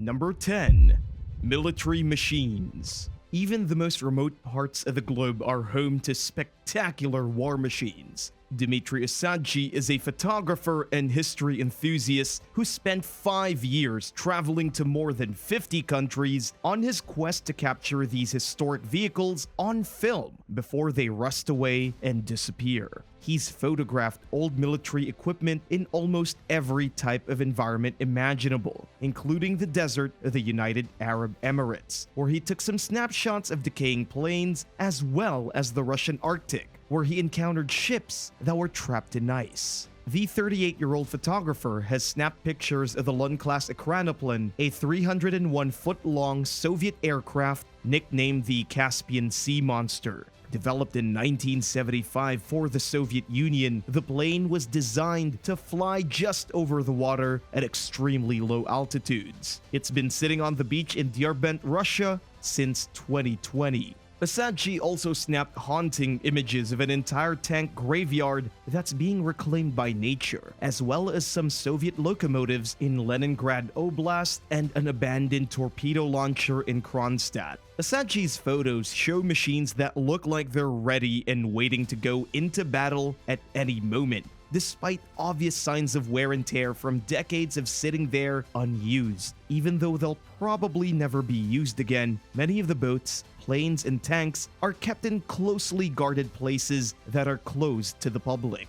Number 10. Military machines. Even the most remote parts of the globe are home to spectacular war machines. Dmitry Osadji is a photographer and history enthusiast who spent 5 years traveling to more than 50 countries on his quest to capture these historic vehicles on film before they rust away and disappear. He's photographed old military equipment in almost every type of environment imaginable, including the desert of the United Arab Emirates, where he took some snapshots of decaying planes, as well as the Russian Arctic, where he encountered ships that were trapped in ice. The 38-year-old photographer has snapped pictures of the Lun-class Ekranoplan, a 301-foot-long Soviet aircraft nicknamed the Caspian Sea Monster. Developed in 1975 for the Soviet Union, the plane was designed to fly just over the water at extremely low altitudes. It's been sitting on the beach in Diyarbakir, Russia since 2020. Osadji also snapped haunting images of an entire tank graveyard that's being reclaimed by nature, as well as some Soviet locomotives in Leningrad Oblast and an abandoned torpedo launcher in Kronstadt. Osadji's photos show machines that look like they're ready and waiting to go into battle at any moment, despite obvious signs of wear and tear from decades of sitting there unused. Even though they'll probably never be used again, many of the boats, planes, and tanks are kept in closely guarded places that are closed to the public.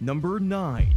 Number 9.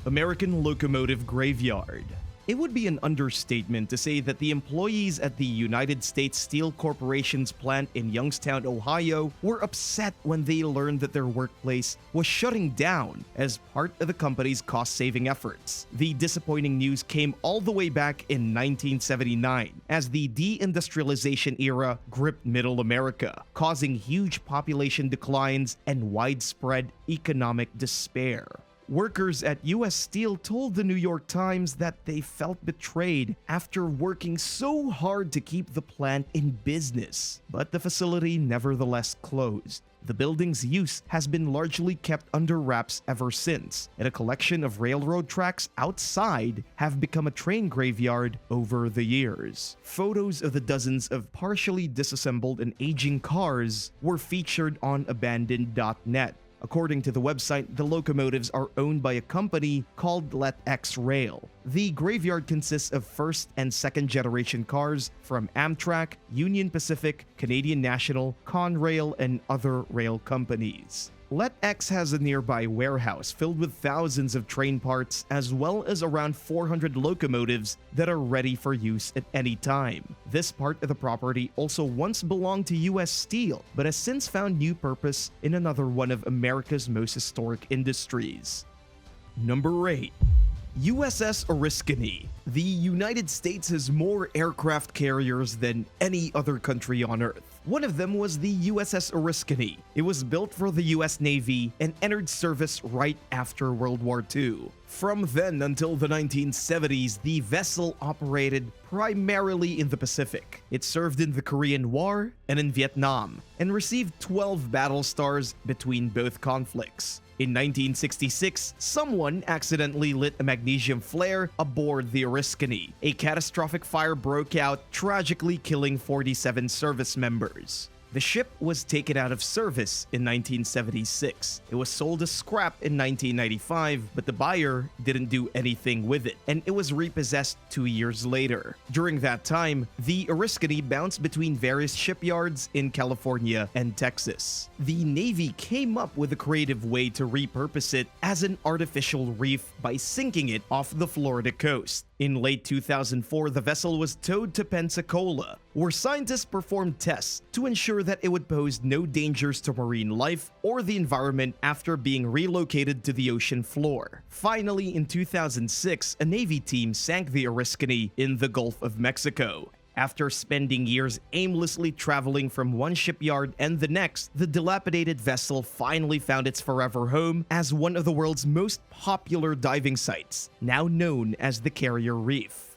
American Locomotive Graveyard. It would be an understatement to say that the employees at the United States Steel Corporation's plant in Youngstown, Ohio, were upset when they learned that their workplace was shutting down as part of the company's cost-saving efforts. The disappointing news came all the way back in 1979, as the deindustrialization era gripped Middle America, causing huge population declines and widespread economic despair. Workers at US Steel told the New York Times that they felt betrayed after working so hard to keep the plant in business, but the facility nevertheless closed. The building's use has been largely kept under wraps ever since, and a collection of railroad tracks outside have become a train graveyard over the years. Photos of the dozens of partially disassembled and aging cars were featured on abandoned.net. According to the website, the locomotives are owned by a company called Let X Rail. The graveyard consists of first and second generation cars from Amtrak, Union Pacific, Canadian National, Conrail, and other rail companies. Let X has a nearby warehouse filled with thousands of train parts, as well as around 400 locomotives that are ready for use at any time. This part of the property also once belonged to US Steel, but has since found new purpose in another one of America's most historic industries. Number 8. USS Oriskany. The United States has more aircraft carriers than any other country on Earth. One of them was the USS Oriskany. It was built for the US Navy and entered service right after World War II. From then until the 1970s, the vessel operated primarily in the Pacific. It served in the Korean War and in Vietnam, and received 12 battle stars between both conflicts. In 1966, someone accidentally lit a magnesium flare aboard the Oriskany. A catastrophic fire broke out, tragically killing 47 service members. The ship was taken out of service in 1976. It was sold as scrap in 1995, but the buyer didn't do anything with it, and it was repossessed 2 years later. During that time, the Oriskany bounced between various shipyards in California and Texas. The Navy came up with a creative way to repurpose it as an artificial reef by sinking it off the Florida coast. In late 2004, the vessel was towed to Pensacola, where scientists performed tests to ensure that it would pose no dangers to marine life or the environment after being relocated to the ocean floor. Finally, in 2006, a Navy team sank the Oriskany in the Gulf of Mexico. After spending years aimlessly traveling from one shipyard and the next, the dilapidated vessel finally found its forever home as one of the world's most popular diving sites, now known as the Carrier Reef.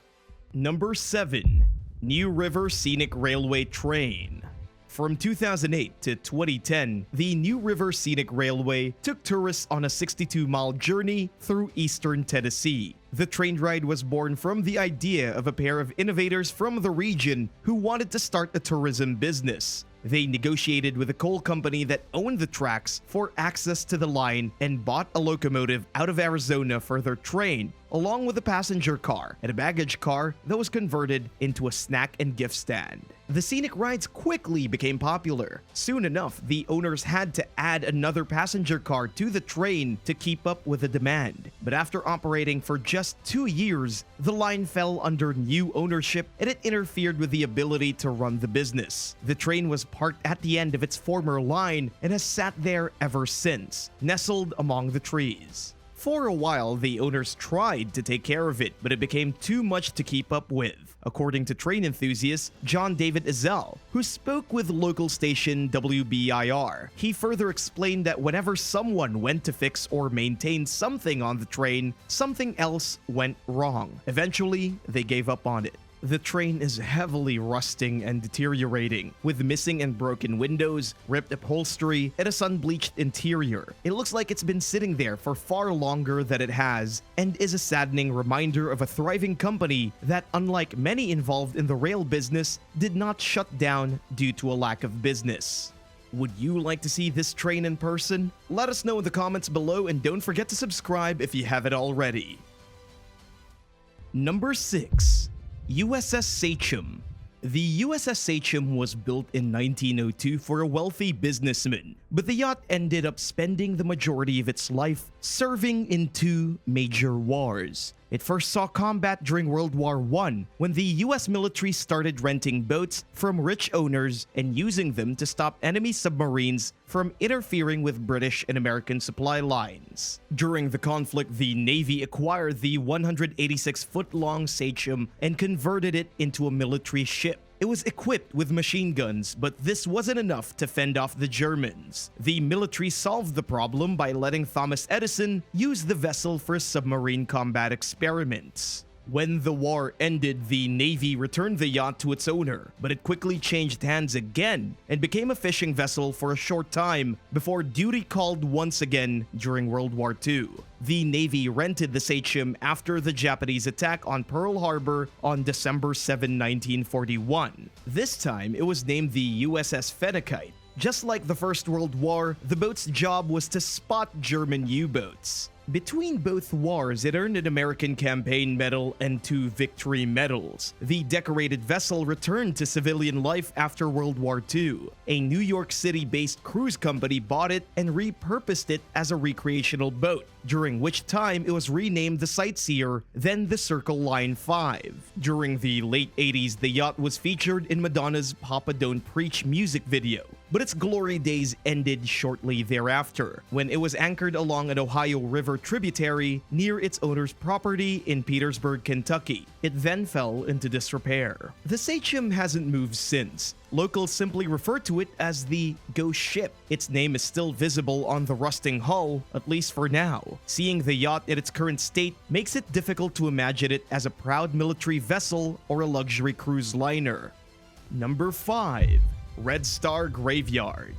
Number 7. New River Scenic Railway Train. From 2008 to 2010, the New River Scenic Railway took tourists on a 62-mile journey through eastern Tennessee. The train ride was born from the idea of a pair of innovators from the region who wanted to start a tourism business. They negotiated with a coal company that owned the tracks for access to the line and bought a locomotive out of Arizona for their train, along with a passenger car and a baggage car that was converted into a snack and gift stand. The scenic rides quickly became popular. Soon enough, the owners had to add another passenger car to the train to keep up with the demand. But after operating for just 2 years, the line fell under new ownership and it interfered with the ability to run the business. The train was parked at the end of its former line and has sat there ever since, nestled among the trees. For a while, the owners tried to take care of it, but it became too much to keep up with. According to train enthusiast John David Ezell, who spoke with local station WBIR, he further explained that whenever someone went to fix or maintain something on the train, something else went wrong. Eventually, they gave up on it. The train is heavily rusting and deteriorating, with missing and broken windows, ripped upholstery, and a sun-bleached interior. It looks like it's been sitting there for far longer than it has, and is a saddening reminder of a thriving company that, unlike many involved in the rail business, did not shut down due to a lack of business. Would you like to see this train in person? Let us know in the comments below, and don't forget to subscribe if you haven't already. Number 6. USS Sampson. The USS Sampson was built in 1902 for a wealthy businessman, but the yacht ended up spending the majority of its life serving in 2 major wars. It first saw combat during World War I, when the US military started renting boats from rich owners and using them to stop enemy submarines from interfering with British and American supply lines. During the conflict, the Navy acquired the 186-foot-long Sampson and converted it into a military ship. It was equipped with machine guns, but this wasn't enough to fend off the Germans. The military solved the problem by letting Thomas Edison use the vessel for submarine combat experiments. When the war ended, the Navy returned the yacht to its owner, but it quickly changed hands again and became a fishing vessel for a short time before duty called once again during World War II. The Navy rented the Sampson after the Japanese attack on Pearl Harbor on December 7, 1941. This time, it was named the USS Scenic. Just like the First World War, the boat's job was to spot German U-boats. Between both wars, it earned an American Campaign Medal and 2 Victory Medals. The decorated vessel returned to civilian life after World War II. A New York City-based cruise company bought it and repurposed it as a recreational boat, during which time it was renamed the Sightseer, then the Circle Line 5. During the late 80s, the yacht was featured in Madonna's Papa Don't Preach music video, but its glory days ended shortly thereafter, when it was anchored along an Ohio River tributary near its owner's property in Petersburg, Kentucky. It then fell into disrepair. The Sampson hasn't moved since. Locals simply refer to it as the ghost ship. Its name is still visible on the rusting hull, at least for now. Seeing the yacht in its current state makes it difficult to imagine it as a proud military vessel or a luxury cruise liner. Number 5. Red Star Graveyard.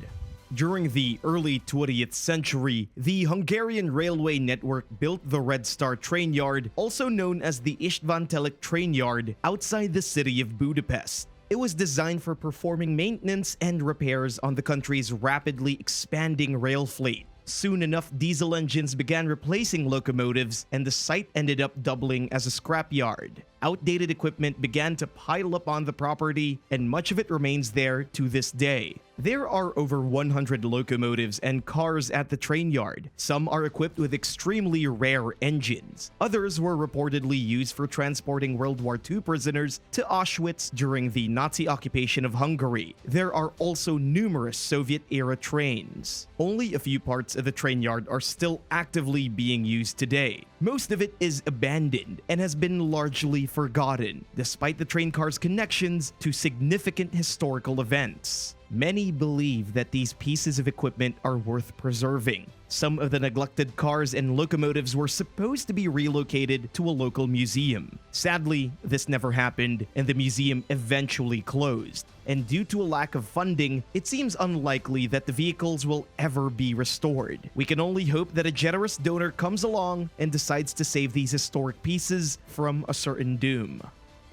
During the early 20th century, the Hungarian railway network built the Red Star train yard, also known as the István Telek train yard, outside the city of Budapest. It was designed for performing maintenance and repairs on the country's rapidly expanding rail fleet. Soon enough, diesel engines began replacing locomotives, and the site ended up doubling as a scrapyard. Outdated equipment began to pile up on the property, and much of it remains there to this day. There are over 100 locomotives and cars at the train yard. Some are equipped with extremely rare engines. Others were reportedly used for transporting World War II prisoners to Auschwitz during the Nazi occupation of Hungary. There are also numerous Soviet-era trains. Only a few parts of the train yard are still actively being used today. Most of it is abandoned and has been largely forgotten, despite the train car's connections to significant historical events. Many believe that these pieces of equipment are worth preserving. Some of the neglected cars and locomotives were supposed to be relocated to a local museum. Sadly, this never happened, and the museum eventually closed. And due to a lack of funding, it seems unlikely that the vehicles will ever be restored. We can only hope that a generous donor comes along and decides to save these historic pieces from a certain doom.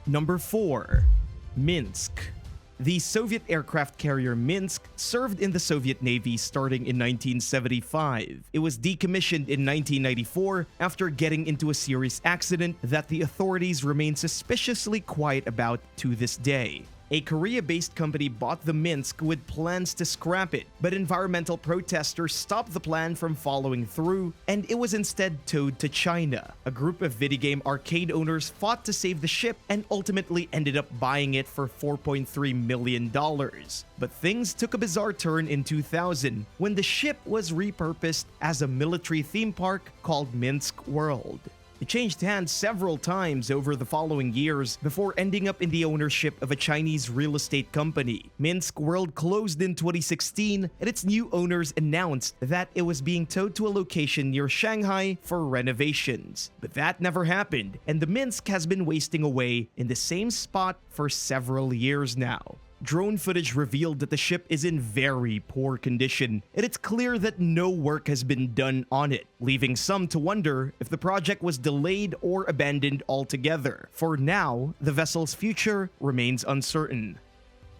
Number 4. Minsk. The Soviet aircraft carrier Minsk served in the Soviet Navy starting in 1975. It was decommissioned in 1994 after getting into a serious accident that the authorities remain suspiciously quiet about to this day. A Korea-based company bought the Minsk with plans to scrap it, but environmental protesters stopped the plan from following through, and it was instead towed to China. A group of videogame arcade owners fought to save the ship and ultimately ended up buying it for $4.3 million. But things took a bizarre turn in 2000 when the ship was repurposed as a military theme park called Minsk World. It changed hands several times over the following years before ending up in the ownership of a Chinese real estate company. Minsk World closed in 2016, and its new owners announced that it was being towed to a location near Shanghai for renovations. But that never happened, and the Minsk has been wasting away in the same spot for several years now. Drone footage revealed that the ship is in very poor condition, and it's clear that no work has been done on it, leaving some to wonder if the project was delayed or abandoned altogether. For now, the vessel's future remains uncertain.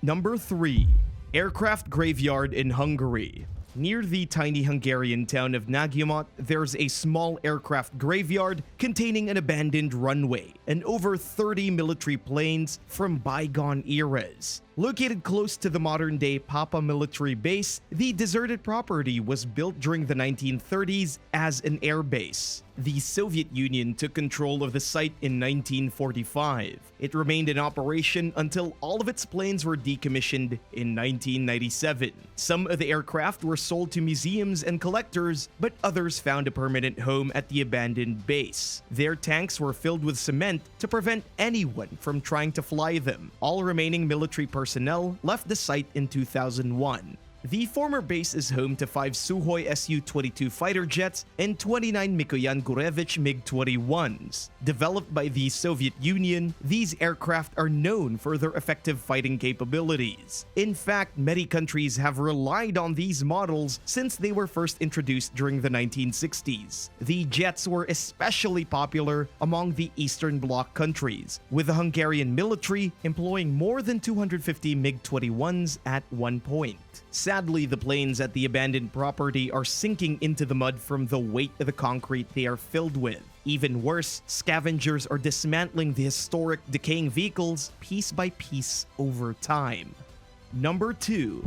Number 3. Aircraft Graveyard in Hungary. Near the tiny Hungarian town of Nagyamot, there's a small aircraft graveyard containing an abandoned runway and over 30 military planes from bygone eras. Located close to the modern-day Papa military base, the deserted property was built during the 1930s as an air base. The Soviet Union took control of the site in 1945. It remained in operation until all of its planes were decommissioned in 1997. Some of the aircraft were sold to museums and collectors, but others found a permanent home at the abandoned base. Their tanks were filled with cement to prevent anyone from trying to fly them. All remaining military personnel left the site in 2001. The former base is home to 5 Sukhoi Su-22 fighter jets and 29 Mikoyan Gurevich MiG-21s. Developed by the Soviet Union, these aircraft are known for their effective fighting capabilities. In fact, many countries have relied on these models since they were first introduced during the 1960s. The jets were especially popular among the Eastern Bloc countries, with the Hungarian military employing more than 250 MiG-21s at one point. Sadly, the planes at the abandoned property are sinking into the mud from the weight of the concrete they are filled with. Even worse, scavengers are dismantling the historic, decaying vehicles piece by piece over time. Number 2.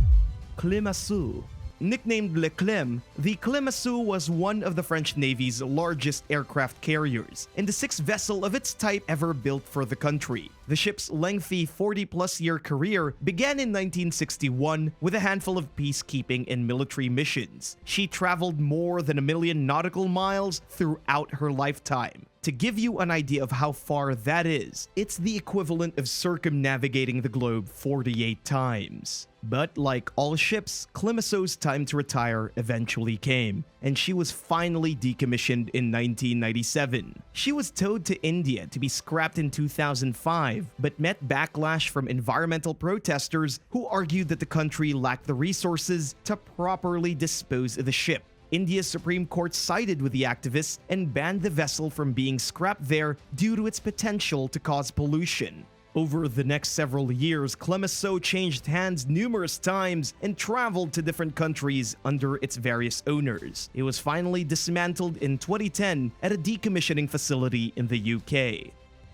Clemenceau. Nicknamed Le Clem, the Clemenceau was one of the French Navy's largest aircraft carriers and the 6th vessel of its type ever built for the country. The ship's lengthy 40-plus year career began in 1961 with a handful of peacekeeping and military missions. She traveled more than 1 million nautical miles throughout her lifetime. To give you an idea of how far that is, it's the equivalent of circumnavigating the globe 48 times. But like all ships, Clemenceau's time to retire eventually came, and she was finally decommissioned in 1997. She was towed to India to be scrapped in 2005, but met backlash from environmental protesters who argued that the country lacked the resources to properly dispose of the ship. India's Supreme Court sided with the activists and banned the vessel from being scrapped there due to its potential to cause pollution. Over the next several years, Clemenceau changed hands numerous times and traveled to different countries under its various owners. It was finally dismantled in 2010 at a decommissioning facility in the UK.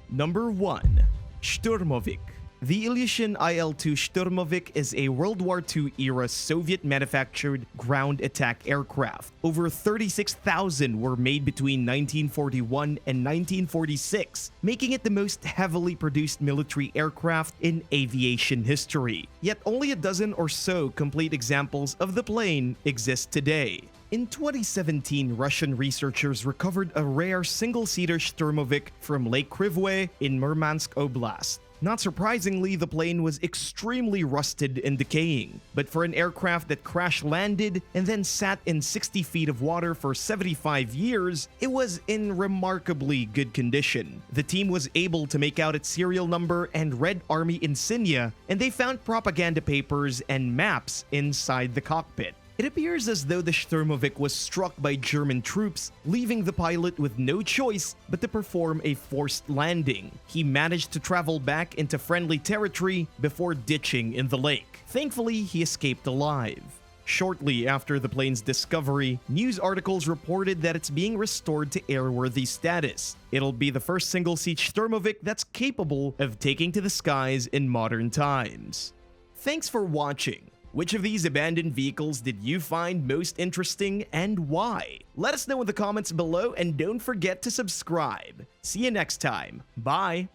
Number 1. Sturmovik. The Ilyushin Il-2 Sturmovik is a World War II-era Soviet-manufactured ground attack aircraft. Over 36,000 were made between 1941 and 1946, making it the most heavily produced military aircraft in aviation history. Yet only a dozen or so complete examples of the plane exist today. In 2017, Russian researchers recovered a rare single-seater Sturmovik from Lake Krivoy in Murmansk Oblast. Not surprisingly, the plane was extremely rusted and decaying, but for an aircraft that crash-landed and then sat in 60 feet of water for 75 years, it was in remarkably good condition. The team was able to make out its serial number and Red Army insignia, and they found propaganda papers and maps inside the cockpit. It appears as though the Sturmovik was struck by German troops, leaving the pilot with no choice but to perform a forced landing. He managed to travel back into friendly territory before ditching in the lake. Thankfully, he escaped alive. Shortly after the plane's discovery, news articles reported that it's being restored to airworthy status. It'll be the first single-seat Sturmovik that's capable of taking to the skies in modern times. Thanks for watching. Which of these abandoned vehicles did you find most interesting and why? Let us know in the comments below and don't forget to subscribe. See you next time. Bye!